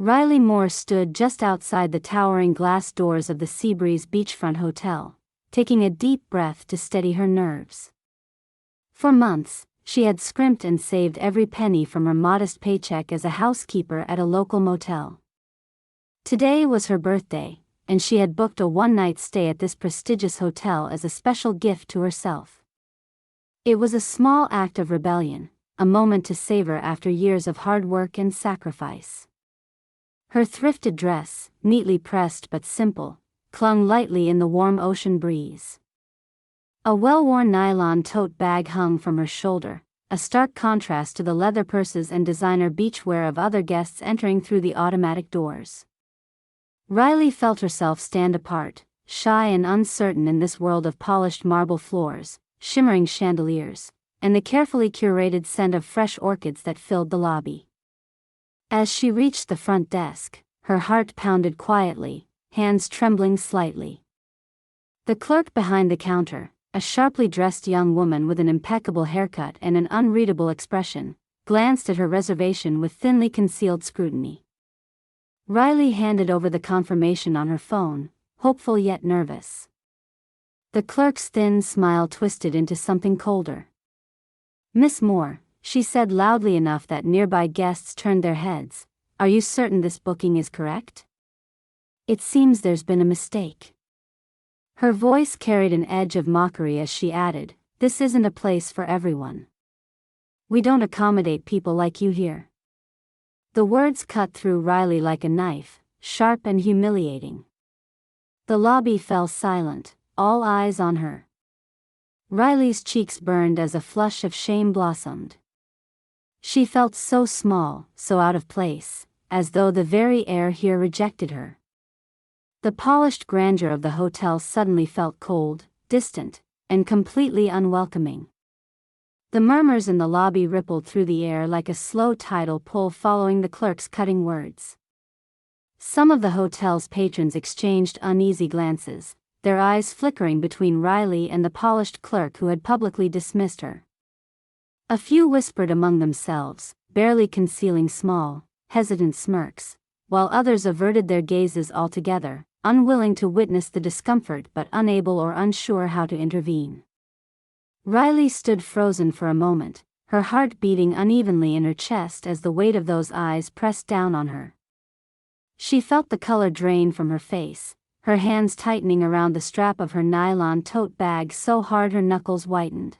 Riley Moore stood just outside the towering glass doors of the Seabreeze Beachfront Hotel, taking a deep breath to steady her nerves. For months, she had scrimped and saved every penny from her modest paycheck as a housekeeper at a local motel. Today was her birthday, and she had booked a one-night stay at this prestigious hotel as a special gift to herself. It was a small act of rebellion, a moment to savor after years of hard work and sacrifice. Her thrifted dress, neatly pressed but simple, clung lightly in the warm ocean breeze. A well-worn nylon tote bag hung from her shoulder, a stark contrast to the leather purses and designer beachwear of other guests entering through the automatic doors. Riley felt herself stand apart, shy and uncertain in this world of polished marble floors, shimmering chandeliers, and the carefully curated scent of fresh orchids that filled the lobby. As she reached the front desk, her heart pounded quietly, hands trembling slightly. The clerk behind the counter, a sharply dressed young woman with an impeccable haircut and an unreadable expression, glanced at her reservation with thinly concealed scrutiny. Riley handed over the confirmation on her phone, hopeful yet nervous. The clerk's thin smile twisted into something colder. "Miss Moore," she said loudly enough that nearby guests turned their heads, "are you certain this booking is correct? It seems there's been a mistake." Her voice carried an edge of mockery as she added, "This isn't a place for everyone. We don't accommodate people like you here." The words cut through Riley like a knife, sharp and humiliating. The lobby fell silent, all eyes on her. Riley's cheeks burned as a flush of shame blossomed. She felt so small, so out of place, as though the very air here rejected her. The polished grandeur of the hotel suddenly felt cold, distant, and completely unwelcoming. The murmurs in the lobby rippled through the air like a slow tidal pull following the clerk's cutting words. Some of the hotel's patrons exchanged uneasy glances, their eyes flickering between Riley and the polished clerk who had publicly dismissed her. A few whispered among themselves, barely concealing small, hesitant smirks, while others averted their gazes altogether, unwilling to witness the discomfort but unable or unsure how to intervene. Riley stood frozen for a moment, her heart beating unevenly in her chest as the weight of those eyes pressed down on her. She felt the color drain from her face, her hands tightening around the strap of her nylon tote bag so hard her knuckles whitened.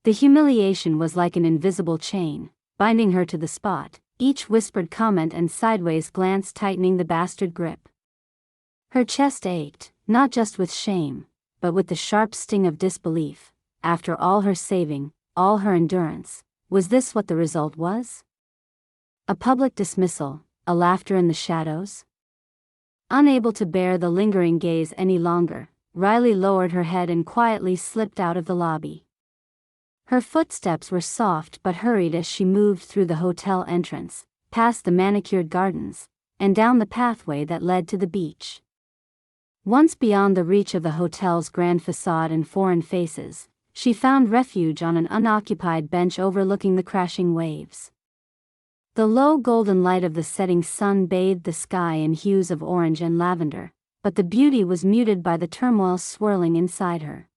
The humiliation was like an invisible chain, binding her to the spot, each whispered comment and sideways glance tightening the bastard grip. Her chest ached, not just with shame, but with the sharp sting of disbelief. After all her saving, all her endurance, was this what the result was? A public dismissal, a laughter in the shadows? Unable to bear the lingering gaze any longer, Riley lowered her head and quietly slipped out of the lobby. Her footsteps were soft but hurried as she moved through the hotel entrance, past the manicured gardens, and down the pathway that led to the beach. Once beyond the reach of the hotel's grand facade and foreign faces, she found refuge on an unoccupied bench overlooking the crashing waves. The low golden light of the setting sun bathed the sky in hues of orange and lavender, but the beauty was muted by the turmoil swirling inside her.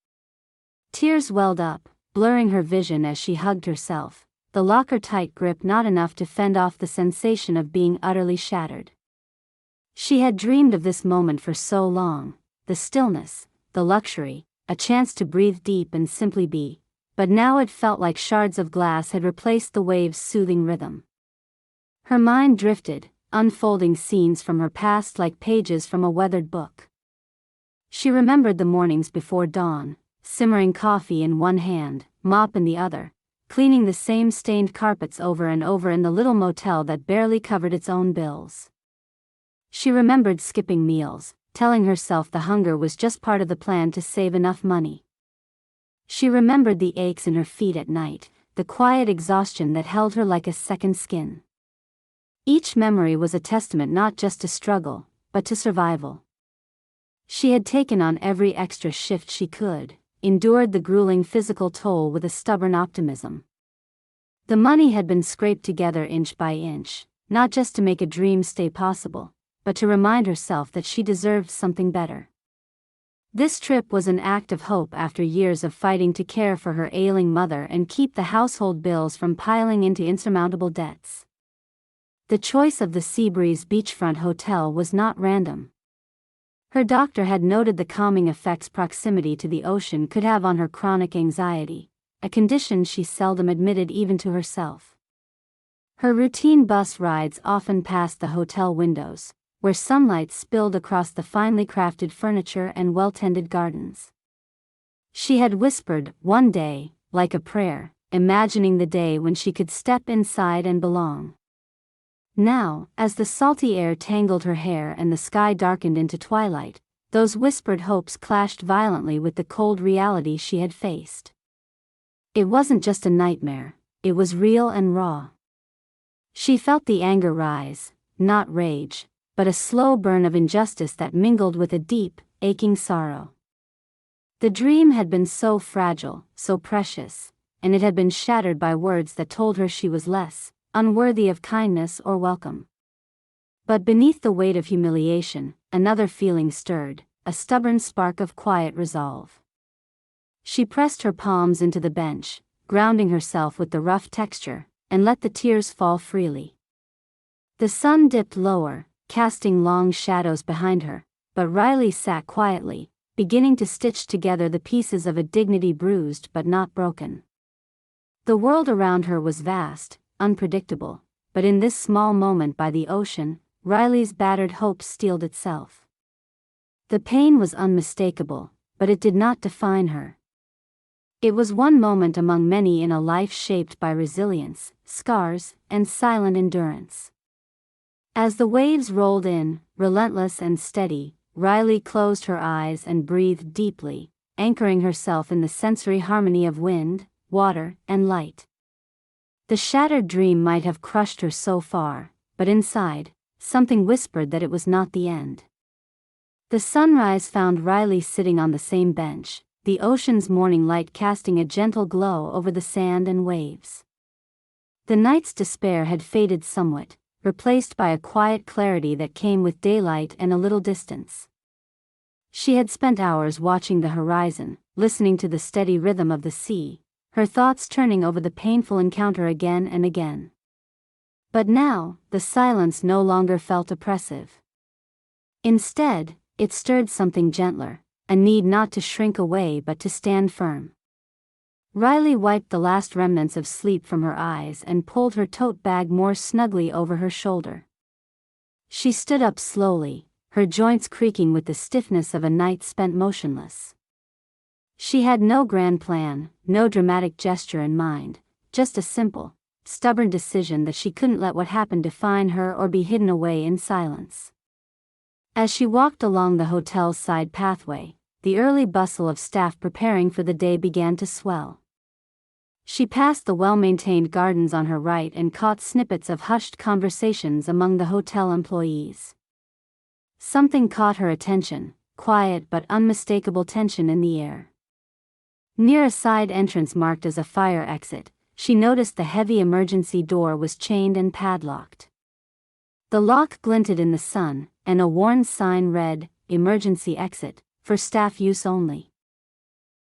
Tears welled up, blurring her vision as she hugged herself, the locker-tight grip not enough to fend off the sensation of being utterly shattered. She had dreamed of this moment for so long, the stillness, the luxury, a chance to breathe deep and simply be, but now it felt like shards of glass had replaced the waves' soothing rhythm. Her mind drifted, unfolding scenes from her past like pages from a weathered book. She remembered the mornings before dawn, simmering coffee in one hand, mop in the other, cleaning the same stained carpets over and over in the little motel that barely covered its own bills. She remembered skipping meals, telling herself the hunger was just part of the plan to save enough money. She remembered the aches in her feet at night, the quiet exhaustion that held her like a second skin. Each memory was a testament not just to struggle, but to survival. She had taken on every extra shift she could, endured the grueling physical toll with a stubborn optimism. The money had been scraped together inch by inch, not just to make a dream stay possible, but to remind herself that she deserved something better. This trip was an act of hope after years of fighting to care for her ailing mother and keep the household bills from piling into insurmountable debts. The choice of the Seabreeze Beachfront Hotel was not random. Her doctor had noted the calming effects proximity to the ocean could have on her chronic anxiety, a condition she seldom admitted even to herself. Her routine bus rides often passed the hotel windows, where sunlight spilled across the finely crafted furniture and well-tended gardens. She had whispered, one day, like a prayer, imagining the day when she could step inside and belong. Now, as the salty air tangled her hair and the sky darkened into twilight, those whispered hopes clashed violently with the cold reality she had faced. It wasn't just a nightmare, it was real and raw. She felt the anger rise, not rage, but a slow burn of injustice that mingled with a deep, aching sorrow. The dream had been so fragile, so precious, and it had been shattered by words that told her she was less, unworthy of kindness or welcome. But beneath the weight of humiliation, another feeling stirred, a stubborn spark of quiet resolve. She pressed her palms into the bench, grounding herself with the rough texture, and let the tears fall freely. The sun dipped lower, casting long shadows behind her, but Riley sat quietly, beginning to stitch together the pieces of a dignity bruised but not broken. The world around her was vast, unpredictable, but in this small moment by the ocean, Riley's battered hope steeled itself. The pain was unmistakable, but it did not define her. It was one moment among many in a life shaped by resilience, scars, and silent endurance. As the waves rolled in, relentless and steady, Riley closed her eyes and breathed deeply, anchoring herself in the sensory harmony of wind, water, and light. The shattered dream might have crushed her so far, but inside, something whispered that it was not the end. The sunrise found Riley sitting on the same bench, the ocean's morning light casting a gentle glow over the sand and waves. The night's despair had faded somewhat, replaced by a quiet clarity that came with daylight and a little distance. She had spent hours watching the horizon, listening to the steady rhythm of the sea, her thoughts turning over the painful encounter again and again. But now, the silence no longer felt oppressive. Instead, it stirred something gentler, a need not to shrink away but to stand firm. Riley wiped the last remnants of sleep from her eyes and pulled her tote bag more snugly over her shoulder. She stood up slowly, her joints creaking with the stiffness of a night spent motionless. She had no grand plan, no dramatic gesture in mind, just a simple, stubborn decision that she couldn't let what happened define her or be hidden away in silence. As she walked along the hotel's side pathway, the early bustle of staff preparing for the day began to swell. She passed the well-maintained gardens on her right and caught snippets of hushed conversations among the hotel employees. Something caught her attention, quiet but unmistakable tension in the air. Near a side entrance marked as a fire exit, she noticed the heavy emergency door was chained and padlocked. The lock glinted in the sun, and a worn sign read, "Emergency exit, for staff use only."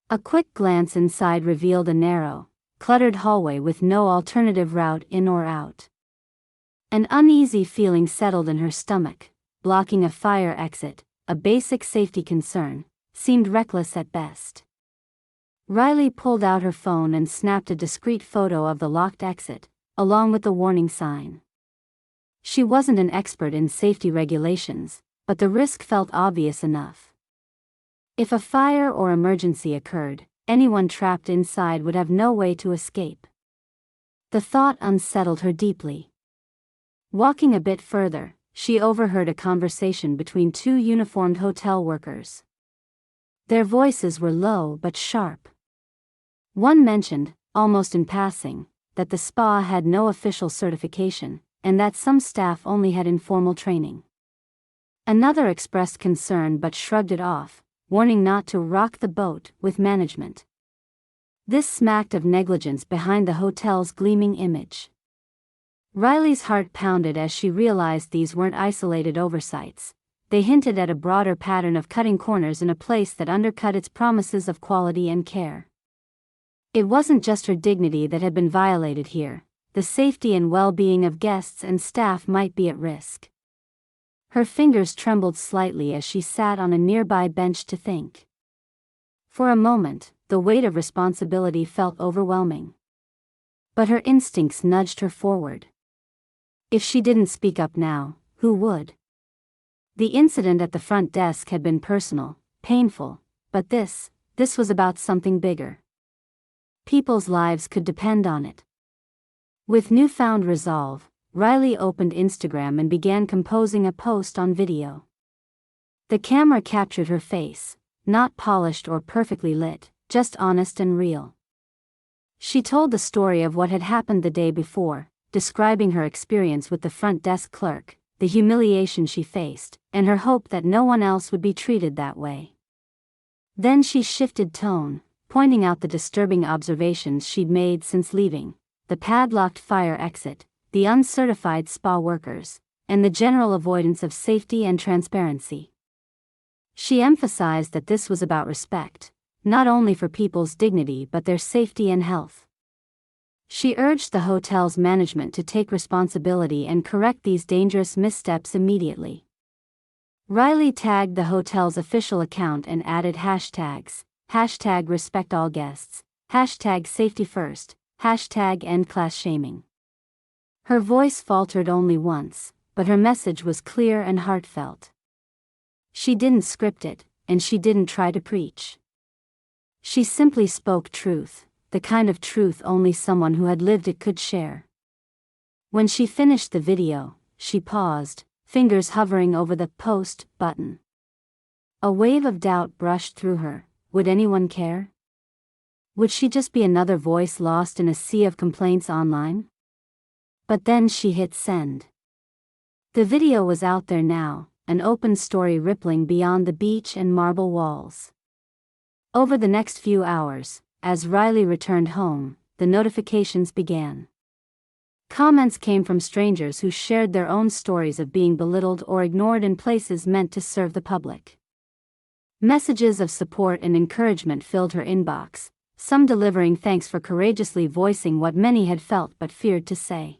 A quick glance inside revealed a narrow, cluttered hallway with no alternative route in or out. An uneasy feeling settled in her stomach. Blocking a fire exit, a basic safety concern, seemed reckless at best. Riley pulled out her phone and snapped a discreet photo of the locked exit, along with the warning sign. She wasn't an expert in safety regulations, but the risk felt obvious enough. If a fire or emergency occurred, anyone trapped inside would have no way to escape. The thought unsettled her deeply. Walking a bit further, she overheard a conversation between two uniformed hotel workers. Their voices were low but sharp. One mentioned, almost in passing, that the spa had no official certification, and that some staff only had informal training. Another expressed concern but shrugged it off, warning not to rock the boat with management. This smacked of negligence behind the hotel's gleaming image. Riley's heart pounded as she realized these weren't isolated oversights. They hinted at a broader pattern of cutting corners in a place that undercut its promises of quality and care. It wasn't just her dignity that had been violated here. The safety and well-being of guests and staff might be at risk. Her fingers trembled slightly as she sat on a nearby bench to think. For a moment, the weight of responsibility felt overwhelming. But her instincts nudged her forward. If she didn't speak up now, who would? The incident at the front desk had been personal, painful, but this was about something bigger. People's lives could depend on it. With newfound resolve, Riley opened Instagram and began composing a post on video. The camera captured her face, not polished or perfectly lit, just honest and real. She told the story of what had happened the day before, describing her experience with the front desk clerk, the humiliation she faced, and her hope that no one else would be treated that way. Then she shifted tone, pointing out the disturbing observations she'd made since leaving: the padlocked fire exit, the uncertified spa workers, and the general avoidance of safety and transparency. She emphasized that this was about respect, not only for people's dignity but their safety and health. She urged the hotel's management to take responsibility and correct these dangerous missteps immediately. Riley tagged the hotel's official account and added hashtags: #RespectAllGuests, #SafetyFirst, #EndClassShaming. Her voice faltered only once, but her message was clear and heartfelt. She didn't script it, and she didn't try to preach. She simply spoke truth, the kind of truth only someone who had lived it could share. When she finished the video, she paused, fingers hovering over the post button. A wave of doubt brushed through her. Would anyone care? Would she just be another voice lost in a sea of complaints online? But then she hit send. The video was out there now, an open story rippling beyond the beach and marble walls. Over the next few hours, as Riley returned home, the notifications began. Comments came from strangers who shared their own stories of being belittled or ignored in places meant to serve the public. Messages of support and encouragement filled her inbox, some delivering thanks for courageously voicing what many had felt but feared to say.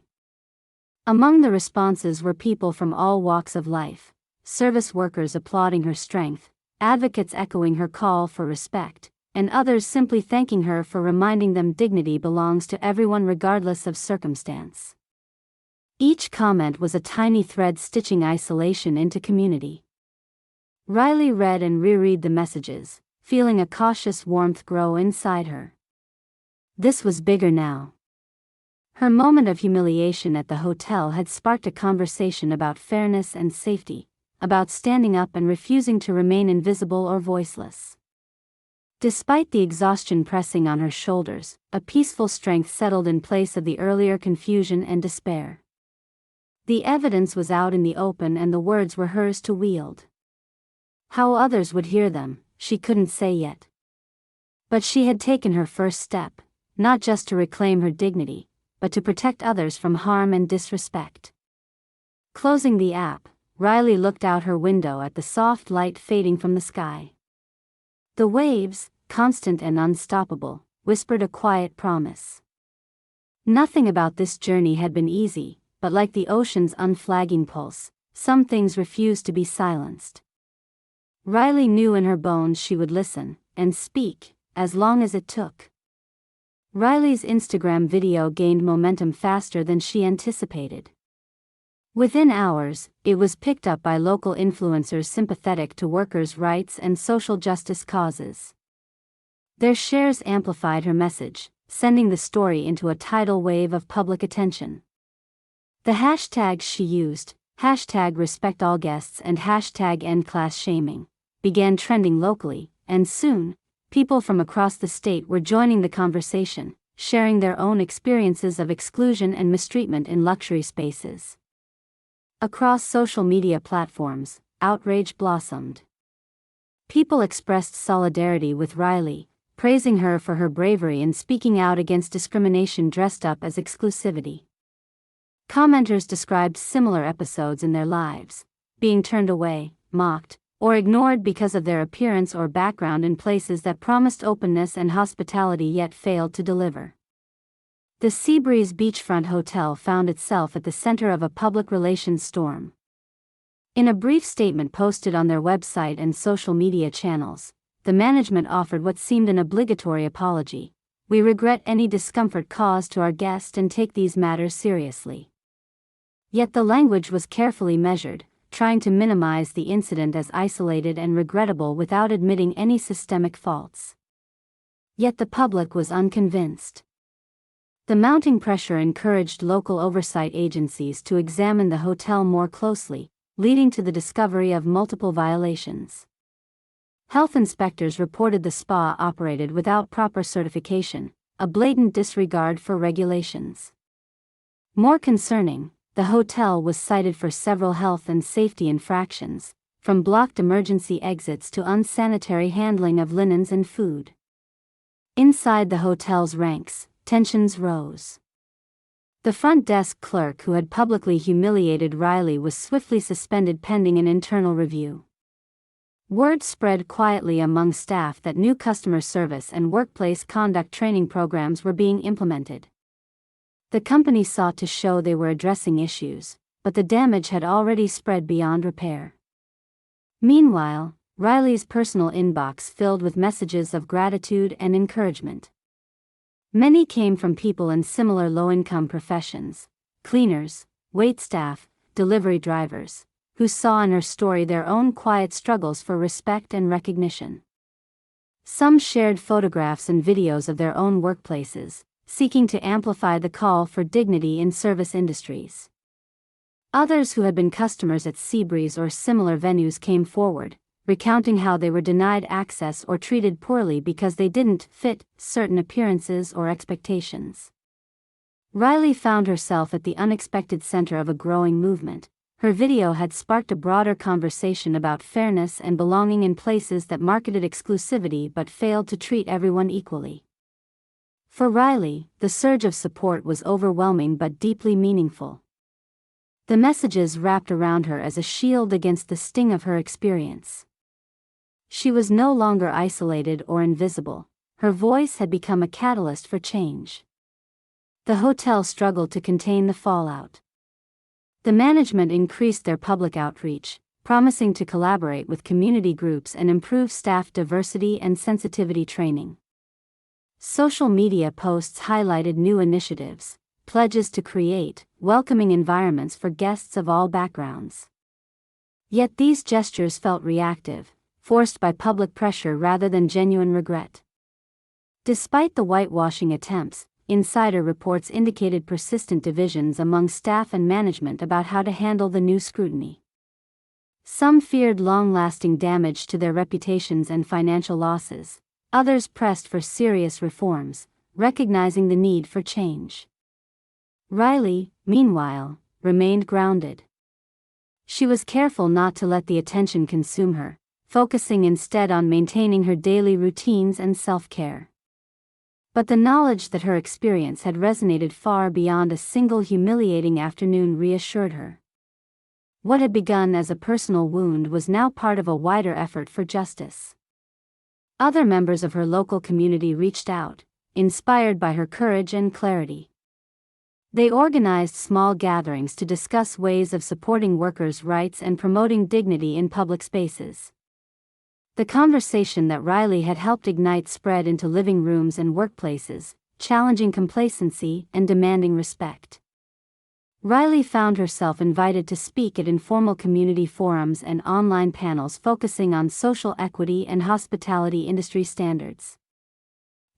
Among the responses were people from all walks of life: service workers applauding her strength, advocates echoing her call for respect, and others simply thanking her for reminding them dignity belongs to everyone regardless of circumstance. Each comment was a tiny thread stitching isolation into community. Riley read and reread the messages, feeling a cautious warmth grow inside her. This was bigger now. Her moment of humiliation at the hotel had sparked a conversation about fairness and safety, about standing up and refusing to remain invisible or voiceless. Despite the exhaustion pressing on her shoulders, a peaceful strength settled in place of the earlier confusion and despair. The evidence was out in the open and the words were hers to wield. How others would hear them, she couldn't say yet. But she had taken her first step, not just to reclaim her dignity, but to protect others from harm and disrespect. Closing the app, Riley looked out her window at the soft light fading from the sky. The waves, constant and unstoppable, whispered a quiet promise. Nothing about this journey had been easy, but like the ocean's unflagging pulse, some things refused to be silenced. Riley knew in her bones she would listen, and speak, as long as it took. Riley's Instagram video gained momentum faster than she anticipated. Within hours, it was picked up by local influencers sympathetic to workers' rights and social justice causes. Their shares amplified her message, sending the story into a tidal wave of public attention. The hashtags she used, #RespectAllGuests and #EndClassShaming, began trending locally, and soon, people from across the state were joining the conversation, sharing their own experiences of exclusion and mistreatment in luxury spaces. Across social media platforms, outrage blossomed. People expressed solidarity with Riley, praising her for her bravery in speaking out against discrimination dressed up as exclusivity. Commenters described similar episodes in their lives, being turned away, mocked, or ignored because of their appearance or background in places that promised openness and hospitality yet failed to deliver. The Seabreeze Beachfront Hotel found itself at the center of a public relations storm. In a brief statement posted on their website and social media channels, the management offered what seemed an obligatory apology. "We regret any discomfort caused to our guest and take these matters seriously." Yet the language was carefully measured, trying to minimize the incident as isolated and regrettable without admitting any systemic faults. Yet the public was unconvinced. The mounting pressure encouraged local oversight agencies to examine the hotel more closely, leading to the discovery of multiple violations. Health inspectors reported the spa operated without proper certification, a blatant disregard for regulations. More concerning, the hotel was cited for several health and safety infractions, from blocked emergency exits to unsanitary handling of linens and food. Inside the hotel's ranks, tensions rose. The front desk clerk who had publicly humiliated Riley was swiftly suspended pending an internal review. Word spread quietly among staff that new customer service and workplace conduct training programs were being implemented. The company sought to show they were addressing issues, but the damage had already spread beyond repair. Meanwhile, Riley's personal inbox filled with messages of gratitude and encouragement. Many came from people in similar low-income professions, cleaners, waitstaff, delivery drivers, who saw in her story their own quiet struggles for respect and recognition. Some shared photographs and videos of their own workplaces, seeking to amplify the call for dignity in service industries. Others who had been customers at Seabreeze or similar venues came forward, recounting how they were denied access or treated poorly because they didn't fit certain appearances or expectations. Riley found herself at the unexpected center of a growing movement. Her video had sparked a broader conversation about fairness and belonging in places that marketed exclusivity but failed to treat everyone equally. For Riley, the surge of support was overwhelming but deeply meaningful. The messages wrapped around her as a shield against the sting of her experience. She was no longer isolated or invisible. Her voice had become a catalyst for change. The hotel struggled to contain the fallout. The management increased their public outreach, promising to collaborate with community groups and improve staff diversity and sensitivity training. Social media posts highlighted new initiatives, pledges to create welcoming environments for guests of all backgrounds. Yet these gestures felt reactive, forced by public pressure rather than genuine regret. Despite the whitewashing attempts, insider reports indicated persistent divisions among staff and management about how to handle the new scrutiny. Some feared long-lasting damage to their reputations and financial losses. Others pressed for serious reforms, recognizing the need for change. Riley, meanwhile, remained grounded. She was careful not to let the attention consume her, focusing instead on maintaining her daily routines and self-care. But the knowledge that her experience had resonated far beyond a single humiliating afternoon reassured her. What had begun as a personal wound was now part of a wider effort for justice. Other members of her local community reached out, inspired by her courage and clarity. They organized small gatherings to discuss ways of supporting workers' rights and promoting dignity in public spaces. The conversation that Riley had helped ignite spread into living rooms and workplaces, challenging complacency and demanding respect. Riley found herself invited to speak at informal community forums and online panels focusing on social equity and hospitality industry standards.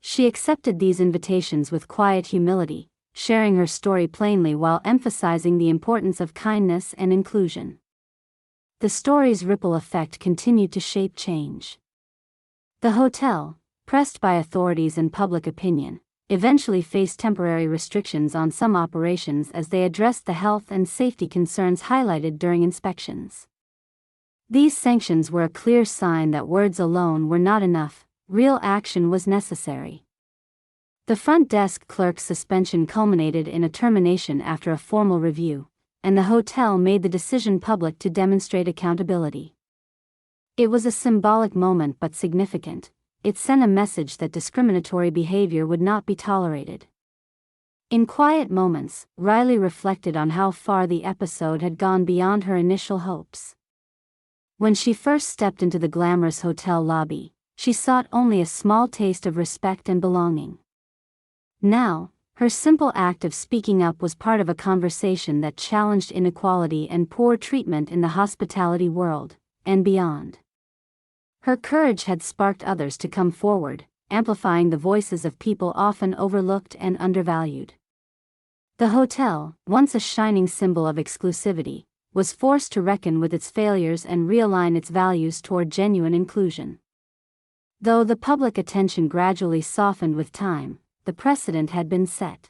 She accepted these invitations with quiet humility, sharing her story plainly while emphasizing the importance of kindness and inclusion. The story's ripple effect continued to shape change. The hotel, pressed by authorities and public opinion, eventually faced temporary restrictions on some operations as they addressed the health and safety concerns highlighted during inspections. These sanctions were a clear sign that words alone were not enough, real action was necessary. The front desk clerk's suspension culminated in a termination after a formal review, and the hotel made the decision public to demonstrate accountability. It was a symbolic moment but significant. It sent a message that discriminatory behavior would not be tolerated. In quiet moments, Riley reflected on how far the episode had gone beyond her initial hopes. When she first stepped into the glamorous hotel lobby, she sought only a small taste of respect and belonging. Now, her simple act of speaking up was part of a conversation that challenged inequality and poor treatment in the hospitality world, and beyond. Her courage had sparked others to come forward, amplifying the voices of people often overlooked and undervalued. The hotel, once a shining symbol of exclusivity, was forced to reckon with its failures and realign its values toward genuine inclusion. Though the public attention gradually softened with time, the precedent had been set.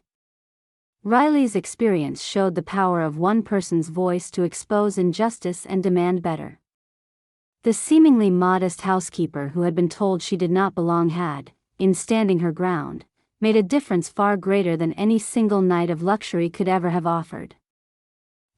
Riley's experience showed the power of one person's voice to expose injustice and demand better. The seemingly modest housekeeper who had been told she did not belong had, in standing her ground, made a difference far greater than any single night of luxury could ever have offered.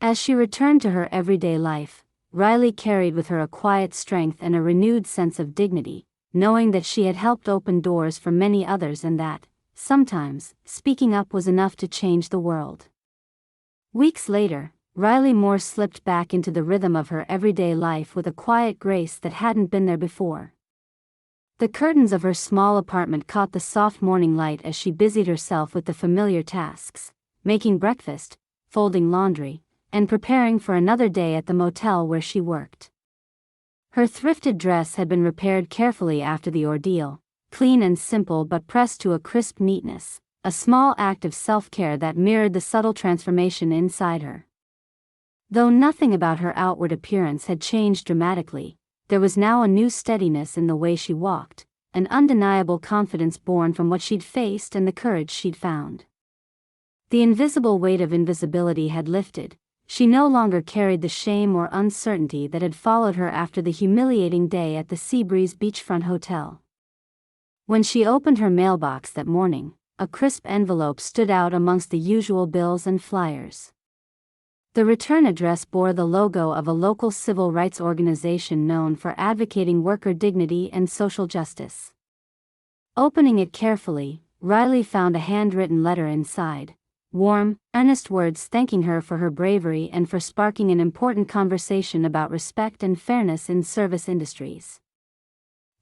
As she returned to her everyday life, Riley carried with her a quiet strength and a renewed sense of dignity, knowing that she had helped open doors for many others and that, sometimes, speaking up was enough to change the world. Weeks later, Riley Moore slipped back into the rhythm of her everyday life with a quiet grace that hadn't been there before. The curtains of her small apartment caught the soft morning light as she busied herself with the familiar tasks, making breakfast, folding laundry, and preparing for another day at the motel where she worked. Her thrifted dress had been repaired carefully after the ordeal, clean and simple but pressed to a crisp neatness, a small act of self-care that mirrored the subtle transformation inside her. Though nothing about her outward appearance had changed dramatically, there was now a new steadiness in the way she walked, an undeniable confidence born from what she'd faced and the courage she'd found. The invisible weight of invisibility had lifted. She no longer carried the shame or uncertainty that had followed her after the humiliating day at the Seabreeze Beachfront Hotel. When she opened her mailbox that morning, a crisp envelope stood out amongst the usual bills and flyers. The return address bore the logo of a local civil rights organization known for advocating worker dignity and social justice. Opening it carefully, Riley found a handwritten letter inside, warm, earnest words thanking her for her bravery and for sparking an important conversation about respect and fairness in service industries.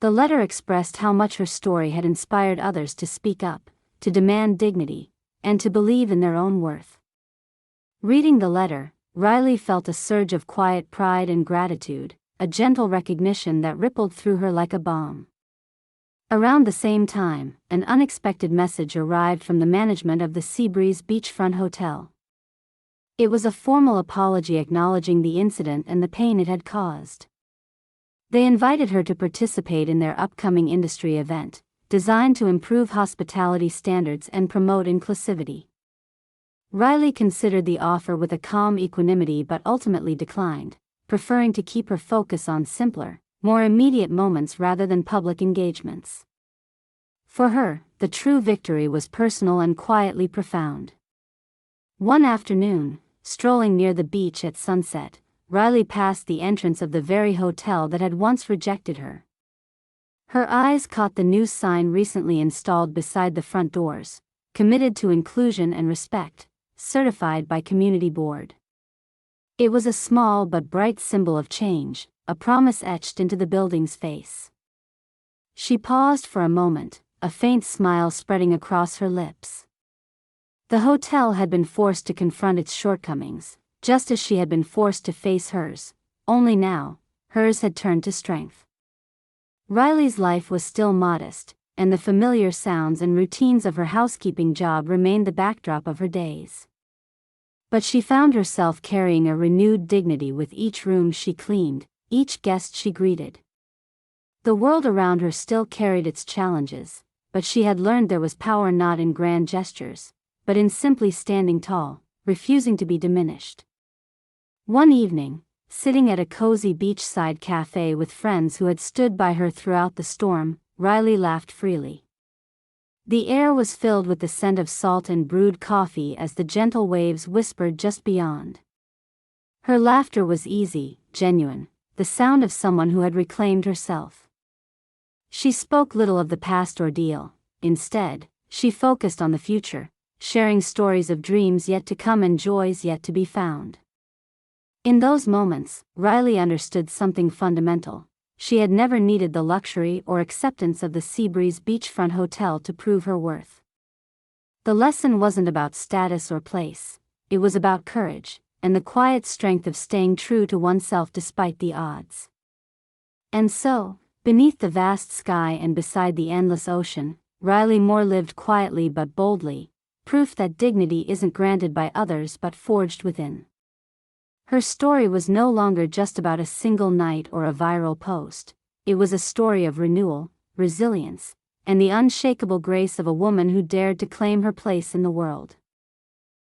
The letter expressed how much her story had inspired others to speak up, to demand dignity, and to believe in their own worth. Reading the letter, Riley felt a surge of quiet pride and gratitude, a gentle recognition that rippled through her like a balm. Around the same time, an unexpected message arrived from the management of the Seabreeze Beachfront Hotel. It was a formal apology acknowledging the incident and the pain it had caused. They invited her to participate in their upcoming industry event, designed to improve hospitality standards and promote inclusivity. Riley considered the offer with a calm equanimity but ultimately declined, preferring to keep her focus on simpler, more immediate moments rather than public engagements. For her, the true victory was personal and quietly profound. One afternoon, strolling near the beach at sunset, Riley passed the entrance of the very hotel that had once rejected her. Her eyes caught the new sign recently installed beside the front doors, committed to inclusion and respect, certified by Community Board. It was a small but bright symbol of change, a promise etched into the building's face. She paused for a moment, a faint smile spreading across her lips. The hotel had been forced to confront its shortcomings, just as she had been forced to face hers, only now, hers had turned to strength. Riley's life was still modest, and the familiar sounds and routines of her housekeeping job remained the backdrop of her days. But she found herself carrying a renewed dignity with each room she cleaned, each guest she greeted. The world around her still carried its challenges, but she had learned there was power not in grand gestures, but in simply standing tall, refusing to be diminished. One evening, sitting at a cozy beachside cafe with friends who had stood by her throughout the storm, Riley laughed freely. The air was filled with the scent of salt and brewed coffee as the gentle waves whispered just beyond. Her laughter was easy, genuine, the sound of someone who had reclaimed herself. She spoke little of the past ordeal. Instead, she focused on the future, sharing stories of dreams yet to come and joys yet to be found. In those moments, Riley understood something fundamental. She had never needed the luxury or acceptance of the Seabreeze beachfront hotel to prove her worth. The lesson wasn't about status or place, it was about courage, and the quiet strength of staying true to oneself despite the odds. And so, beneath the vast sky and beside the endless ocean, Riley Moore lived quietly but boldly, proof that dignity isn't granted by others but forged within. Her story was no longer just about a single night or a viral post. It was a story of renewal, resilience, and the unshakable grace of a woman who dared to claim her place in the world.